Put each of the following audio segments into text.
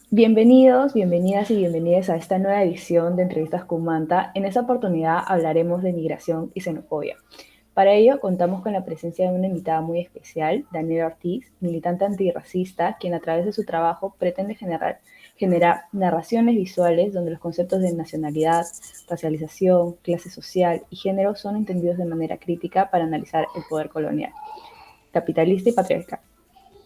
Bienvenidos, bienvenidas y bienvenidas a esta nueva edición de Entrevistas con Manta. En esta oportunidad hablaremos de migración y xenofobia. Para ello contamos con la presencia de una invitada muy especial, Daniela Ortiz, militante antirracista, quien a través de su trabajo pretende generar narraciones visuales donde los conceptos de nacionalidad, racialización, clase social y género son entendidos de manera crítica para analizar el poder colonial, capitalista y patriarcal.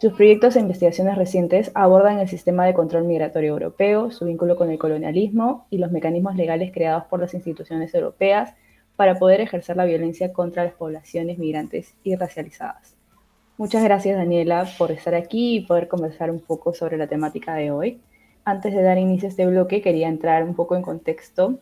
Sus proyectos e investigaciones recientes abordan el sistema de control migratorio europeo, su vínculo con el colonialismo y los mecanismos legales creados por las instituciones europeas para poder ejercer la violencia contra las poblaciones migrantes y racializadas. Muchas gracias, Daniela, por estar aquí y poder conversar un poco sobre la temática de hoy. Antes de dar inicio a este bloque, quería entrar un poco en contexto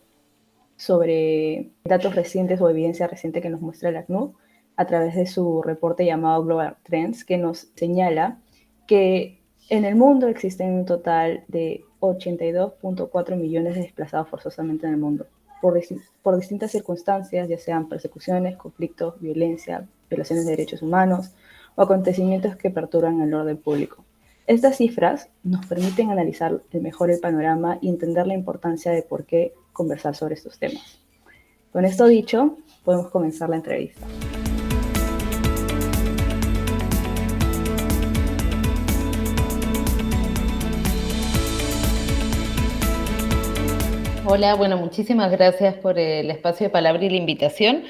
sobre datos recientes o evidencia reciente que nos muestra el ACNUR a través de su reporte llamado Global Trends, que nos señala que en el mundo existen un total de 82.4 millones de desplazados forzosamente en el mundo, por distintas circunstancias, ya sean persecuciones, conflictos, violencia, violaciones de derechos humanos o acontecimientos que perturban el orden público. Estas cifras nos permiten analizar mejor el panorama y entender la importancia de por qué conversar sobre estos temas. Con esto dicho, podemos comenzar la entrevista. Hola, bueno, muchísimas gracias por el espacio de palabra y la invitación.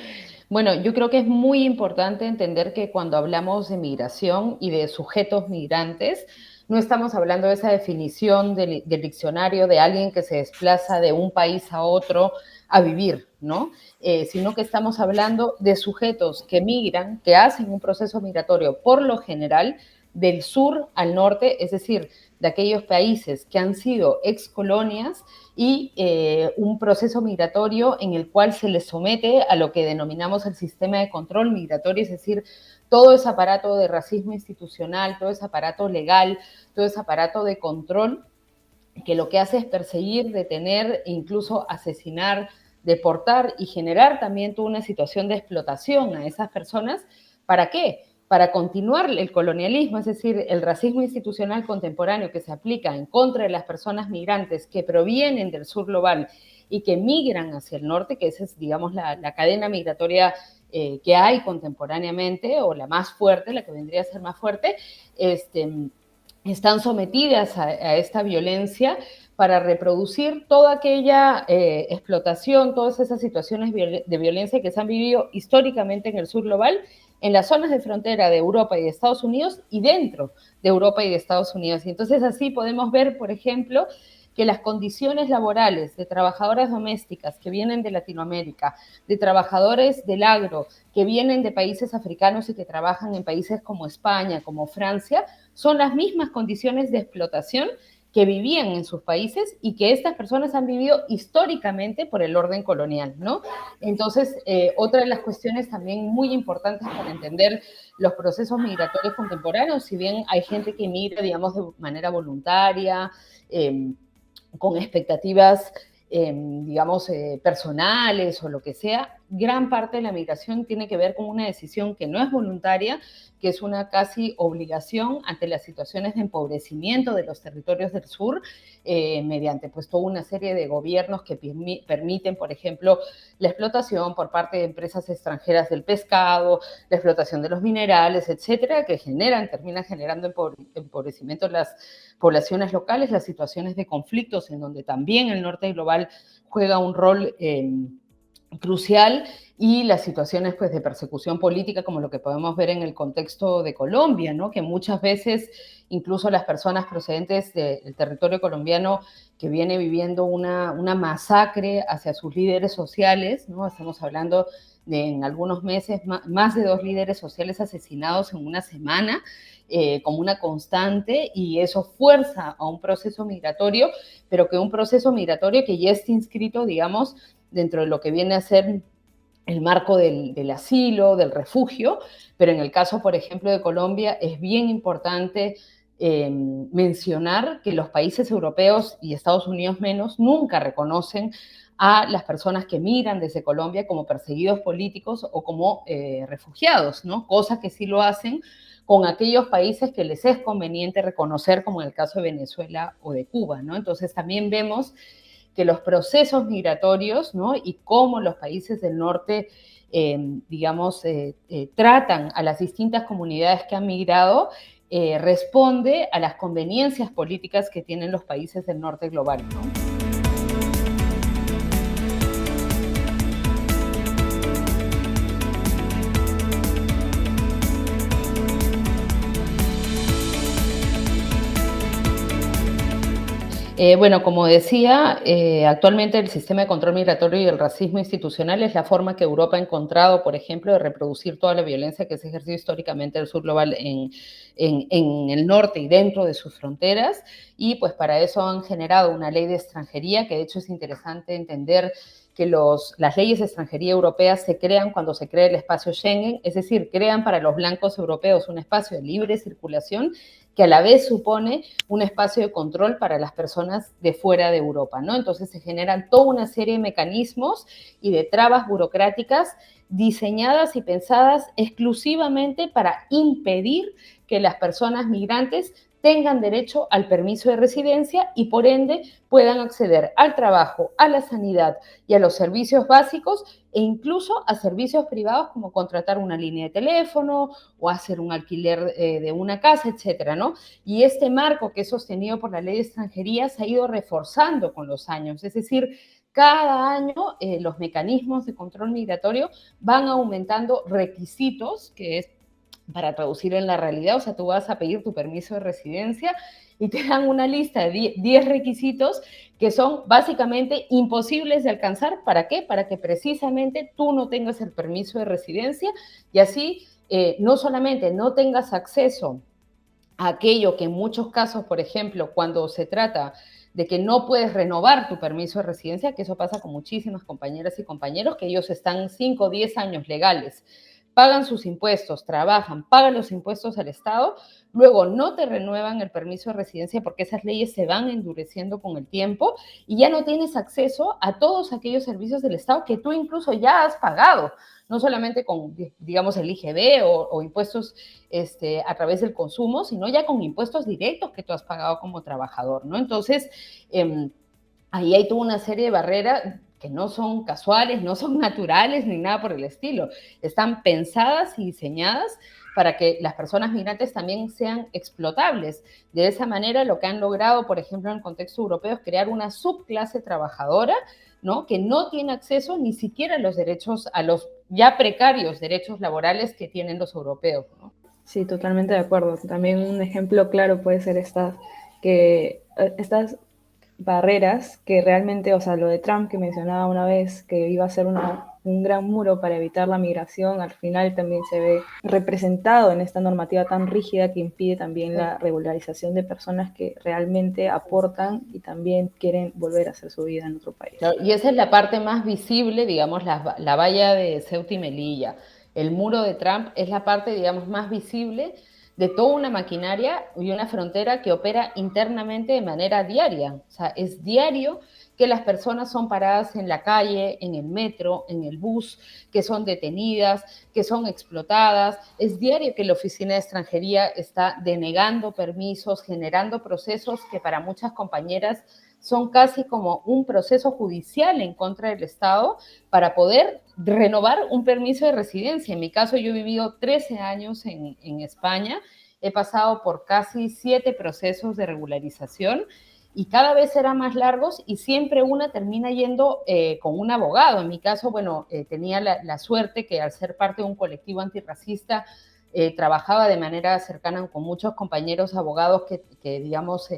Bueno, yo creo que es muy importante entender que cuando hablamos de migración y de sujetos migrantes, no estamos hablando de esa definición del diccionario de alguien que se desplaza de un país a otro a vivir, ¿no? Sino que estamos hablando de sujetos que migran, que hacen un proceso migratorio por lo general del sur al norte, es decir, de aquellos países que han sido excolonias y un proceso migratorio en el cual se les somete a lo que denominamos el sistema de control migratorio, es decir, todo ese aparato de racismo institucional, todo ese aparato legal, todo ese aparato de control que lo que hace es perseguir, detener e incluso asesinar, deportar y generar también toda una situación de explotación a esas personas. ¿Para qué? Para continuar el colonialismo, es decir, el racismo institucional contemporáneo que se aplica en contra de las personas migrantes que provienen del sur global y que migran hacia el norte, que esa es, digamos, la cadena migratoria que hay contemporáneamente, o la más fuerte, la que vendría a ser más fuerte, están sometidas a esta violencia para reproducir toda aquella explotación, todas esas situaciones de violencia que se han vivido históricamente en el sur global, en las zonas de frontera de Europa y de Estados Unidos y dentro de Europa y de Estados Unidos. Y entonces así podemos ver, por ejemplo, que las condiciones laborales de trabajadoras domésticas que vienen de Latinoamérica, de trabajadores del agro que vienen de países africanos y que trabajan en países como España, como Francia, son las mismas condiciones de explotación que vivían en sus países y que estas personas han vivido históricamente por el orden colonial, ¿no? Entonces, otra de las cuestiones también muy importantes para entender los procesos migratorios contemporáneos, si bien hay gente que migra, digamos, de manera voluntaria, con expectativas, digamos, personales o lo que sea, gran parte de la migración tiene que ver con una decisión que no es voluntaria, que es una casi obligación ante las situaciones de empobrecimiento de los territorios del sur, mediante pues toda una serie de gobiernos que permiten, por ejemplo, la explotación por parte de empresas extranjeras del pescado, la explotación de los minerales, etcétera, que terminan generando empobrecimiento en las poblaciones locales, las situaciones de conflictos en donde también el norte global juega un rol crucial, y las situaciones pues, de persecución política, como lo que podemos ver en el contexto de Colombia, ¿no? Que muchas veces incluso las personas procedentes del territorio colombiano que viene viviendo una masacre hacia sus líderes sociales, ¿no? Estamos hablando de en algunos meses más de 2 líderes sociales asesinados en una semana, como una constante, y eso fuerza a un proceso migratorio, pero que un proceso migratorio que ya está inscrito, digamos, dentro de lo que viene a ser el marco del asilo, del refugio, pero en el caso, por ejemplo, de Colombia, es bien importante mencionar que los países europeos y Estados Unidos menos nunca reconocen a las personas que migran desde Colombia como perseguidos políticos o como refugiados, ¿no? Cosa que sí lo hacen con aquellos países que les es conveniente reconocer, como en el caso de Venezuela o de Cuba, ¿no? Entonces también vemos que los procesos migratorios, ¿no? Y cómo los países del norte, tratan a las distintas comunidades que han migrado, responde a las conveniencias políticas que tienen los países del norte global, ¿no? Bueno, como decía, actualmente el sistema de control migratorio y el racismo institucional es la forma que Europa ha encontrado, por ejemplo, de reproducir toda la violencia que se ha ejercido históricamente en el sur global en el norte y dentro de sus fronteras. Y pues para eso han generado una ley de extranjería, que de hecho es interesante entender que las leyes de extranjería europeas se crean cuando se crea el espacio Schengen, es decir, crean para los blancos europeos un espacio de libre circulación que a la vez supone un espacio de control para las personas de fuera de Europa, ¿no? Entonces se generan toda una serie de mecanismos y de trabas burocráticas diseñadas y pensadas exclusivamente para impedir que las personas migrantes tengan derecho al permiso de residencia y por ende puedan acceder al trabajo, a la sanidad y a los servicios básicos e incluso a servicios privados como contratar una línea de teléfono o hacer un alquiler de una casa, etcétera, ¿no? Y este marco que es sostenido por la ley de extranjería se ha ido reforzando con los años, es decir, cada año los mecanismos de control migratorio van aumentando requisitos, que es para traducir en la realidad, o sea, tú vas a pedir tu permiso de residencia y te dan una lista de 10 requisitos que son básicamente imposibles de alcanzar. ¿Para qué? Para que precisamente tú no tengas el permiso de residencia y así no solamente no tengas acceso a aquello que en muchos casos, por ejemplo, cuando se trata de que no puedes renovar tu permiso de residencia, que eso pasa con muchísimas compañeras y compañeros, que ellos están 5 o 10 años legales, pagan sus impuestos, trabajan, pagan los impuestos al Estado, luego no te renuevan el permiso de residencia porque esas leyes se van endureciendo con el tiempo y ya no tienes acceso a todos aquellos servicios del Estado que tú incluso ya has pagado, no solamente con, digamos, el IGB o impuestos a través del consumo, sino ya con impuestos directos que tú has pagado como trabajador, ¿no? Entonces, ahí hay toda una serie de barreras que no son casuales, no son naturales ni nada por el estilo. Están pensadas y diseñadas para que las personas migrantes también sean explotables. De esa manera, lo que han logrado, por ejemplo, en el contexto europeo, es crear una subclase trabajadora, ¿no? Que no tiene acceso ni siquiera a los derechos, a los ya precarios derechos laborales que tienen los europeos, ¿no? Sí, totalmente de acuerdo. También un ejemplo claro puede ser estas barreras que realmente, o sea, lo de Trump que mencionaba una vez, que iba a ser un gran muro para evitar la migración, al final también se ve representado en esta normativa tan rígida que impide también la regularización de personas que realmente aportan y también quieren volver a hacer su vida en otro país. Y esa es la parte más visible, digamos, la valla de Ceuta y Melilla. El muro de Trump es la parte, digamos, más visible de toda una maquinaria y una frontera que opera internamente de manera diaria. O sea, es diario que las personas son paradas en la calle, en el metro, en el bus, que son detenidas, que son explotadas. Es diario que la Oficina de Extranjería está denegando permisos, generando procesos que para muchas compañeras son casi como un proceso judicial en contra del Estado para poder renovar un permiso de residencia. En mi caso, yo he vivido 13 años en España, he pasado por casi 7 procesos de regularización y cada vez eran más largos y siempre una termina yendo con un abogado. En mi caso, bueno, tenía la suerte que al ser parte de un colectivo antirracista, trabajaba de manera cercana con muchos compañeros abogados que digamos,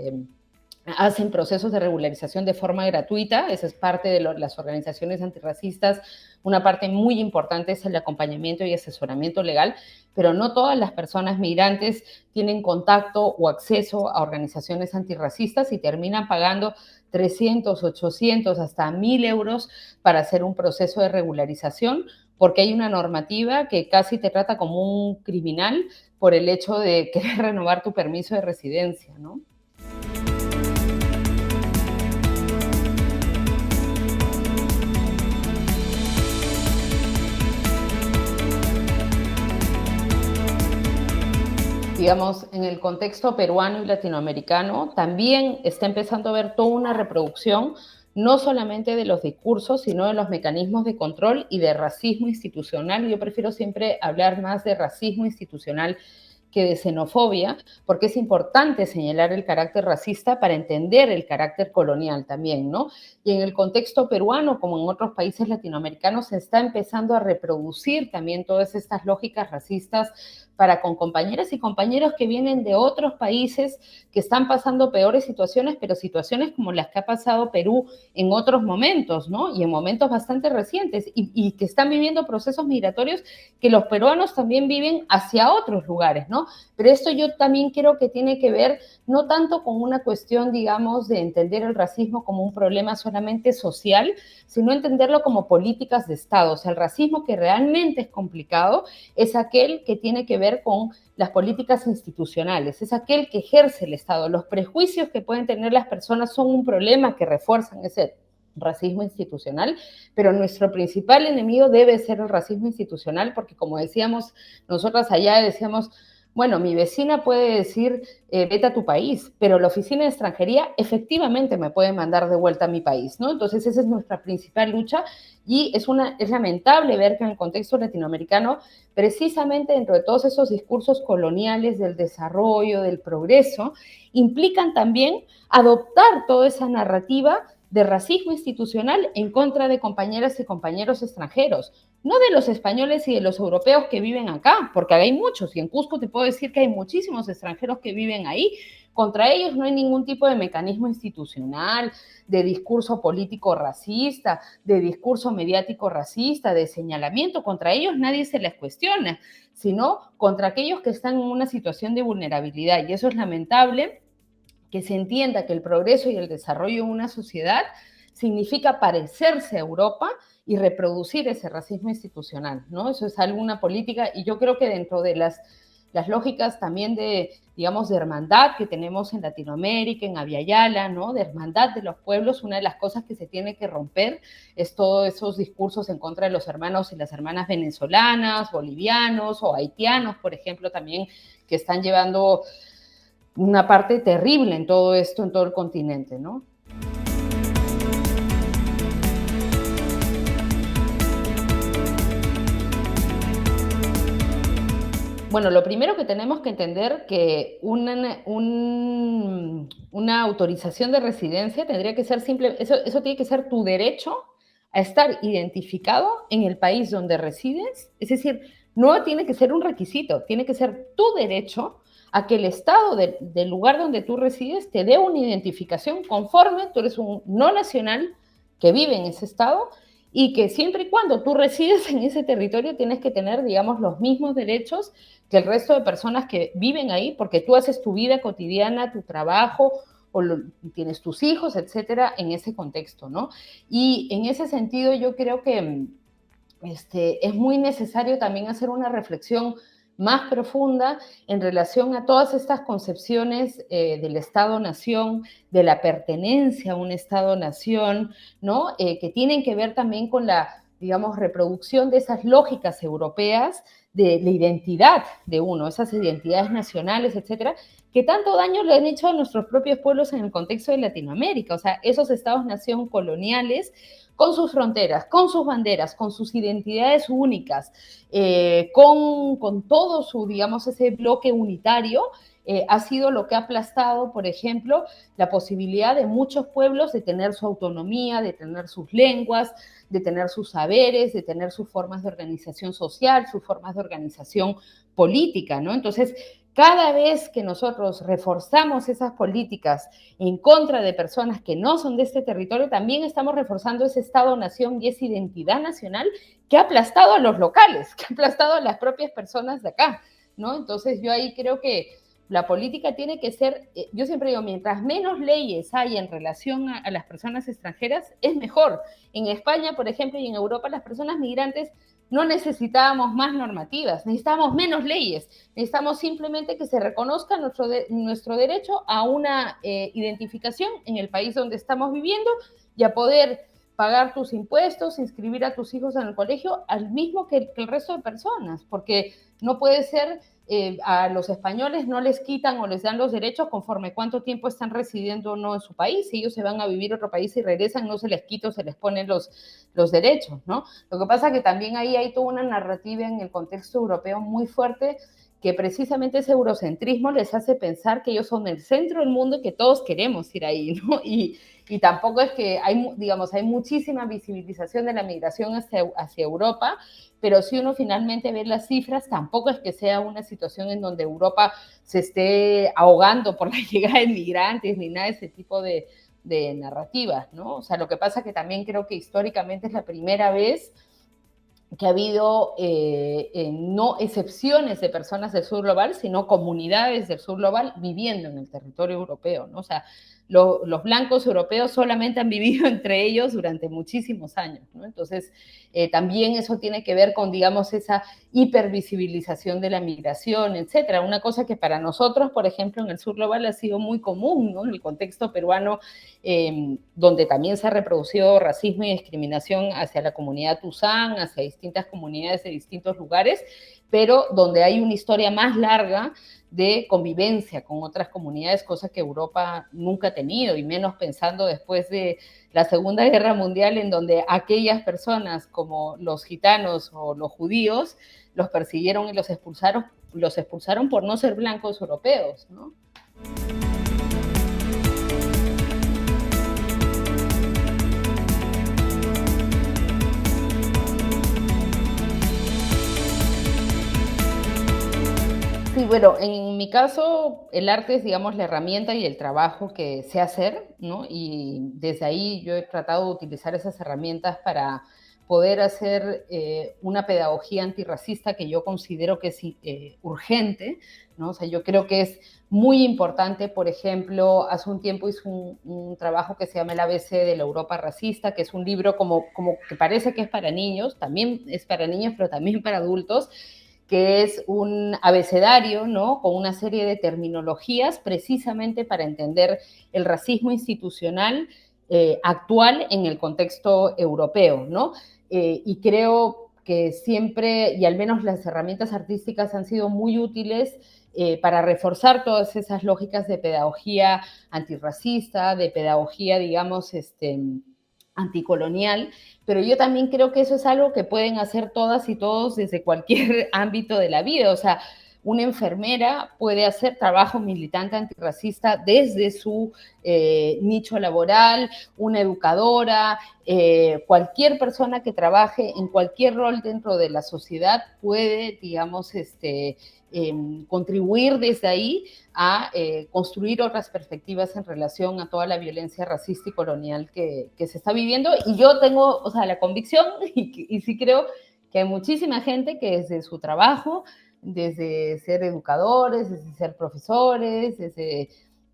hacen procesos de regularización de forma gratuita. Esa es parte de las organizaciones antirracistas. Una parte muy importante es el acompañamiento y asesoramiento legal, pero no todas las personas migrantes tienen contacto o acceso a organizaciones antirracistas y terminan pagando 300, 800, hasta 1.000 euros para hacer un proceso de regularización, porque hay una normativa que casi te trata como un criminal por el hecho de querer renovar tu permiso de residencia, ¿no? Digamos, en el contexto peruano y latinoamericano, también está empezando a haber toda una reproducción, no solamente de los discursos, sino de los mecanismos de control y de racismo institucional. Yo prefiero siempre hablar más de racismo institucional que de xenofobia, porque es importante señalar el carácter racista para entender el carácter colonial también, ¿no? Y en el contexto peruano, como en otros países latinoamericanos, se está empezando a reproducir también todas estas lógicas racistas para con compañeras y compañeros que vienen de otros países que están pasando peores situaciones, pero situaciones como las que ha pasado Perú en otros momentos, ¿no? Y en momentos bastante recientes, y que están viviendo procesos migratorios que los peruanos también viven hacia otros lugares, ¿no? Pero esto yo también creo que tiene que ver no tanto con una cuestión, digamos, de entender el racismo como un problema solamente social, sino entenderlo como políticas de Estado. O sea, el racismo que realmente es complicado es aquel que tiene que ver con las políticas institucionales, es aquel que ejerce el Estado. Los prejuicios que pueden tener las personas son un problema que refuerzan ese racismo institucional, pero nuestro principal enemigo debe ser el racismo institucional, porque como decíamos, nosotras allá decíamos, bueno, mi vecina puede decir, vete a tu país, pero la oficina de extranjería efectivamente me puede mandar de vuelta a mi país, ¿no? Entonces esa es nuestra principal lucha y es lamentable ver que en el contexto latinoamericano, precisamente dentro de todos esos discursos coloniales del desarrollo, del progreso, implican también adoptar toda esa narrativa de racismo institucional en contra de compañeras y compañeros extranjeros, no de los españoles y de los europeos que viven acá, porque hay muchos, y en Cusco te puedo decir que hay muchísimos extranjeros que viven ahí. Contra ellos no hay ningún tipo de mecanismo institucional, de discurso político racista, de discurso mediático racista, de señalamiento. Contra ellos nadie se les cuestiona, sino contra aquellos que están en una situación de vulnerabilidad. Y eso es lamentable, que se entienda que el progreso y el desarrollo de una sociedad significa parecerse a Europa y reproducir ese racismo institucional, ¿no? Eso es alguna política, y yo creo que dentro de las lógicas también de, digamos, de hermandad que tenemos en Latinoamérica, en Abya-Yala, ¿no? De hermandad de los pueblos, una de las cosas que se tiene que romper es todos esos discursos en contra de los hermanos y las hermanas venezolanas, bolivianos o haitianos, por ejemplo, también, que están llevando una parte terrible en todo esto, en todo el continente, ¿no? Bueno, lo primero que tenemos que entender que una autorización de residencia tendría que ser simple, eso tiene que ser tu derecho a estar identificado en el país donde resides, es decir, no tiene que ser un requisito, tiene que ser tu derecho a que el Estado del lugar donde tú resides te dé una identificación conforme tú eres un no nacional que vive en ese Estado, y que siempre y cuando tú resides en ese territorio tienes que tener, digamos, los mismos derechos que el resto de personas que viven ahí, porque tú haces tu vida cotidiana, tu trabajo, tienes tus hijos, etcétera, en ese contexto, ¿no? Y en ese sentido yo creo que es muy necesario también hacer una reflexión más profunda en relación a todas estas concepciones del Estado-Nación, de la pertenencia a un Estado-Nación, ¿no? Que tienen que ver también con la, digamos, reproducción de esas lógicas europeas de la identidad de uno, esas identidades nacionales, etcétera, que tanto daño le han hecho a nuestros propios pueblos en el contexto de Latinoamérica. O sea, esos Estados-Nación coloniales con sus fronteras, con sus banderas, con sus identidades únicas, con todo su, digamos, ese bloque unitario, ha sido lo que ha aplastado, por ejemplo, la posibilidad de muchos pueblos de tener su autonomía, de tener sus lenguas, de tener sus saberes, de tener sus formas de organización social, sus formas de organización política, ¿no? Entonces, cada vez que nosotros reforzamos esas políticas en contra de personas que no son de este territorio, también estamos reforzando ese Estado-Nación y esa identidad nacional que ha aplastado a los locales, que ha aplastado a las propias personas de acá, ¿no? Entonces yo ahí creo que la política tiene que ser, yo siempre digo, mientras menos leyes hay en relación a las personas extranjeras, es mejor. En España, por ejemplo, y en Europa, las personas migrantes no necesitábamos más normativas, necesitábamos menos leyes, necesitamos simplemente que se reconozca nuestro derecho a una identificación en el país donde estamos viviendo y a poder pagar tus impuestos, inscribir a tus hijos en el colegio, al mismo que el resto de personas, porque no puede ser a los españoles no les quitan o les dan los derechos conforme cuánto tiempo están residiendo o no en su país. Si ellos se van a vivir a otro país y regresan, no se les quita o se les ponen los derechos, ¿no? Lo que pasa es que también ahí hay toda una narrativa en el contexto europeo muy fuerte que precisamente ese eurocentrismo les hace pensar que ellos son el centro del mundo y que todos queremos ir ahí, ¿no? Y tampoco es que hay, digamos, hay muchísima visibilización de la migración hacia Europa, pero si uno finalmente ve las cifras, tampoco es que sea una situación en donde Europa se esté ahogando por la llegada de migrantes ni nada de ese tipo de narrativas, ¿no? O sea, lo que pasa que también creo que históricamente es la primera vez que ha habido no excepciones de personas del sur global, sino comunidades del sur global viviendo en el territorio europeo, ¿no? O sea, los blancos europeos solamente han vivido entre ellos durante muchísimos años, ¿no? Entonces, también eso tiene que ver con, digamos, esa hipervisibilización de la migración, etcétera. Una cosa que para nosotros, por ejemplo, en el sur global ha sido muy común, ¿no? En el contexto peruano, donde también se ha reproducido racismo y discriminación hacia la comunidad tuzán, hacia distintas comunidades de distintos lugares, pero donde hay una historia más larga de convivencia con otras comunidades, cosa que Europa nunca ha tenido, y menos pensando después de la Segunda Guerra Mundial, en donde aquellas personas como los gitanos o los judíos los persiguieron y los expulsaron por no ser blancos europeos, ¿no? Sí, bueno, en mi caso, el arte es, digamos, la herramienta y el trabajo que sé hacer, ¿no? Y desde ahí yo he tratado de utilizar esas herramientas para poder hacer una pedagogía antirracista que yo considero que es urgente, ¿no? O sea, yo creo que es muy importante, por ejemplo, hace un tiempo hice un trabajo que se llama El ABC de la Europa racista, que es un libro como que parece que es para niños, también es para niños, pero también para adultos, que es un abecedario, ¿no? Con una serie de terminologías precisamente para entender el racismo institucional actual en el contexto europeo, ¿no? Y creo que siempre, y al menos las herramientas artísticas han sido muy útiles para reforzar todas esas lógicas de pedagogía antirracista, de pedagogía, digamos, anticolonial, pero yo también creo que eso es algo que pueden hacer todas y todos desde cualquier ámbito de la vida. O sea, una enfermera puede hacer trabajo militante antirracista desde su nicho laboral, una educadora, cualquier persona que trabaje en cualquier rol dentro de la sociedad puede, digamos, contribuir desde ahí a construir otras perspectivas en relación a toda la violencia racista y colonial que se está viviendo. Y yo tengo, o sea, la convicción, y sí creo que hay muchísima gente que desde su trabajo, desde ser educadores, desde ser profesores, desde,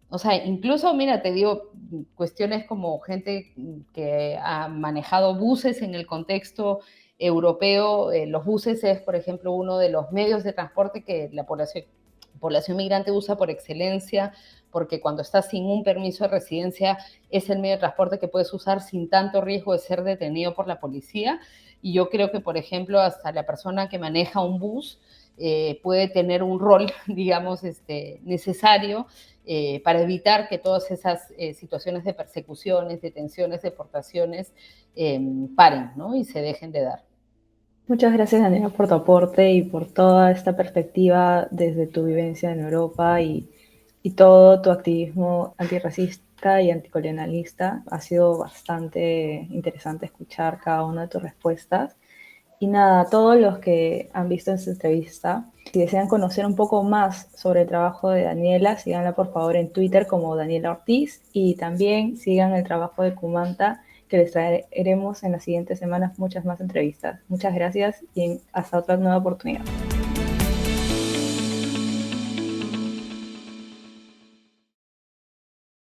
o sea, incluso, mira, te digo, cuestiones como gente que ha manejado buses en el contexto europeo. Los buses es, por ejemplo, uno de los medios de transporte que la población migrante usa por excelencia, porque cuando estás sin un permiso de residencia es el medio de transporte que puedes usar sin tanto riesgo de ser detenido por la policía. Y yo creo que, por ejemplo, hasta la persona que maneja un bus puede tener un rol, digamos, necesario para evitar que todas esas situaciones de persecuciones, detenciones, deportaciones paren, ¿no? Y se dejen de dar. Muchas gracias, Daniela, por tu aporte y por toda esta perspectiva desde tu vivencia en Europa y todo tu activismo antirracista y anticolonialista. Ha sido bastante interesante escuchar cada una de tus respuestas. Y nada, a todos los que han visto esta entrevista, si desean conocer un poco más sobre el trabajo de Daniela, síganla por favor en Twitter como Daniela Ortiz y también sigan el trabajo de Kumanta, que les traeremos en las siguientes semanas muchas más entrevistas. Muchas gracias y hasta otra nueva oportunidad.